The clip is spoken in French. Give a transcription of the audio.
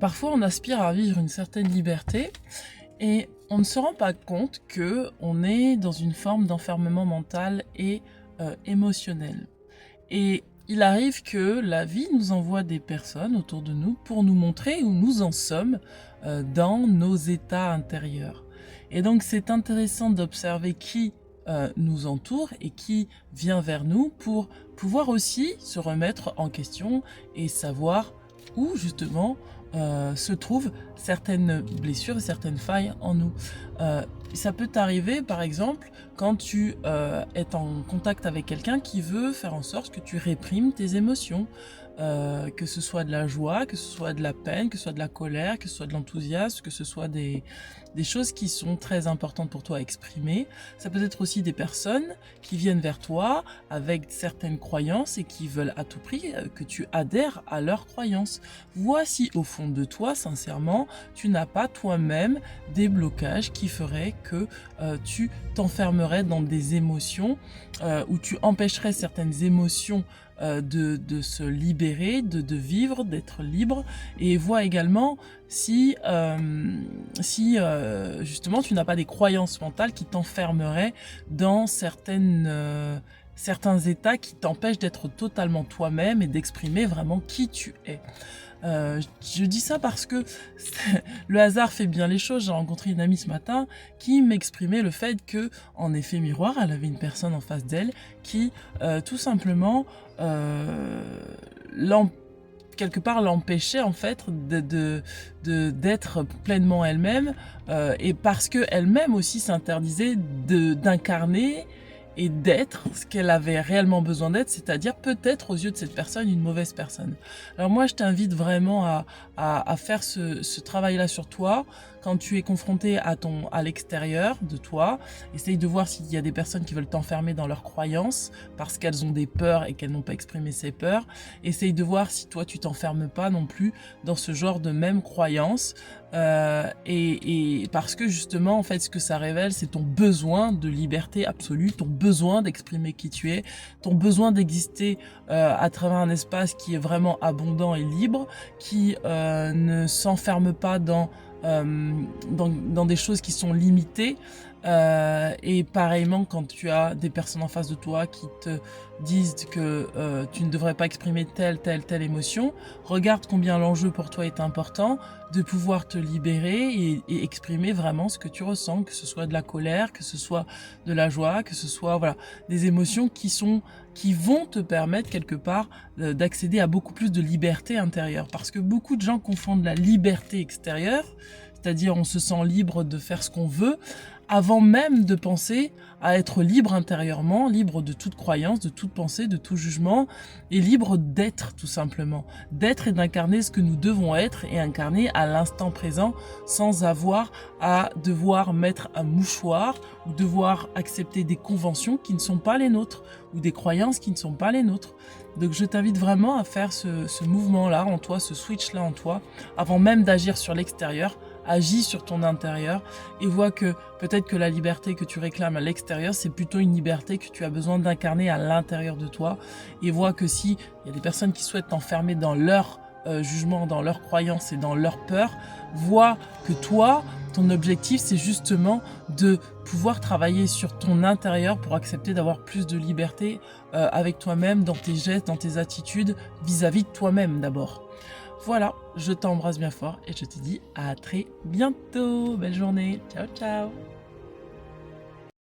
parfois on aspire à vivre une certaine liberté et on ne se rend pas compte que on est dans une forme d'enfermement mental et émotionnel. Et il arrive que la vie nous envoie des personnes autour de nous pour nous montrer où nous en sommes dans nos états intérieurs. Et donc c'est intéressant d'observer qui nous entoure et qui vient vers nous pour pouvoir aussi se remettre en question et savoir où justement se trouvent certaines blessures et certaines failles en nous. Ça peut t'arriver par exemple quand tu es en contact avec quelqu'un qui veut faire en sorte que tu réprimes tes émotions, que ce soit de la joie, que ce soit de la peine, que ce soit de la colère, que ce soit de l'enthousiasme, que ce soit des choses qui sont très importantes pour toi à exprimer. Ça peut être aussi des personnes qui viennent vers toi avec certaines croyances et qui veulent à tout prix que tu adhères à leurs croyances. Voici au fond de toi, sincèrement, tu n'as pas toi-même des blocages qui feraient que tu t'enfermerais dans des émotions où tu empêcherais certaines émotions de se libérer, de vivre, d'être libre, et vois également si justement tu n'as pas des croyances mentales qui t'enfermeraient dans certains états qui t'empêchent d'être totalement toi-même et d'exprimer vraiment qui tu es. Je dis ça parce que le hasard fait bien les choses. J'ai rencontré une amie ce matin qui m'exprimait le fait que, en effet miroir, elle avait une personne en face d'elle qui, tout simplement, quelque part l'empêchait en fait d'être pleinement elle-même, et parce que elle-même aussi s'interdisait d'incarner et d'être ce qu'elle avait réellement besoin d'être, c'est-à-dire peut-être aux yeux de cette personne une mauvaise personne. Alors moi je t'invite vraiment à faire ce travail-là sur toi quand tu es confronté à l'extérieur de toi. Essaye de voir s'il y a des personnes qui veulent t'enfermer dans leurs croyances parce qu'elles ont des peurs et qu'elles n'ont pas exprimé ces peurs. Essaye de voir si toi tu t'enfermes pas non plus dans ce genre de mêmes croyances, et parce que justement en fait ce que ça révèle c'est ton besoin de liberté absolue, ton besoin d'exprimer qui tu es, ton besoin d'exister à travers un espace qui est vraiment abondant et libre, qui ne s'enferme pas dans des choses qui sont limitées. Et pareillement quand tu as des personnes en face de toi qui te disent que tu ne devrais pas exprimer telle émotion, regarde combien l'enjeu pour toi est important de pouvoir te libérer et exprimer vraiment ce que tu ressens, que ce soit de la colère, que ce soit de la joie, que ce soit voilà des émotions qui vont te permettre quelque part d'accéder à beaucoup plus de liberté intérieure, parce que beaucoup de gens confondent la liberté extérieure, c'est-à-dire on se sent libre de faire ce qu'on veut, avant même de penser à être libre intérieurement, libre de toute croyance, de toute pensée, de tout jugement, et libre d'être tout simplement. D'être et d'incarner ce que nous devons être et incarner à l'instant présent sans avoir à devoir mettre un mouchoir ou devoir accepter des conventions qui ne sont pas les nôtres ou des croyances qui ne sont pas les nôtres. Donc je t'invite vraiment à faire ce mouvement-là en toi, ce switch-là en toi, avant même d'agir sur l'extérieur. Agis sur ton intérieur et vois que peut-être que la liberté que tu réclames à l'extérieur, c'est plutôt une liberté que tu as besoin d'incarner à l'intérieur de toi. Et vois que si il y a des personnes qui souhaitent t'enfermer dans leur jugement, dans leurs croyances et dans leurs peurs, vois que toi, ton objectif, c'est justement de pouvoir travailler sur ton intérieur pour accepter d'avoir plus de liberté avec toi-même, dans tes gestes, dans tes attitudes, vis-à-vis de toi-même d'abord. Voilà, je t'embrasse bien fort et je te dis à très bientôt. Belle journée. Ciao, ciao.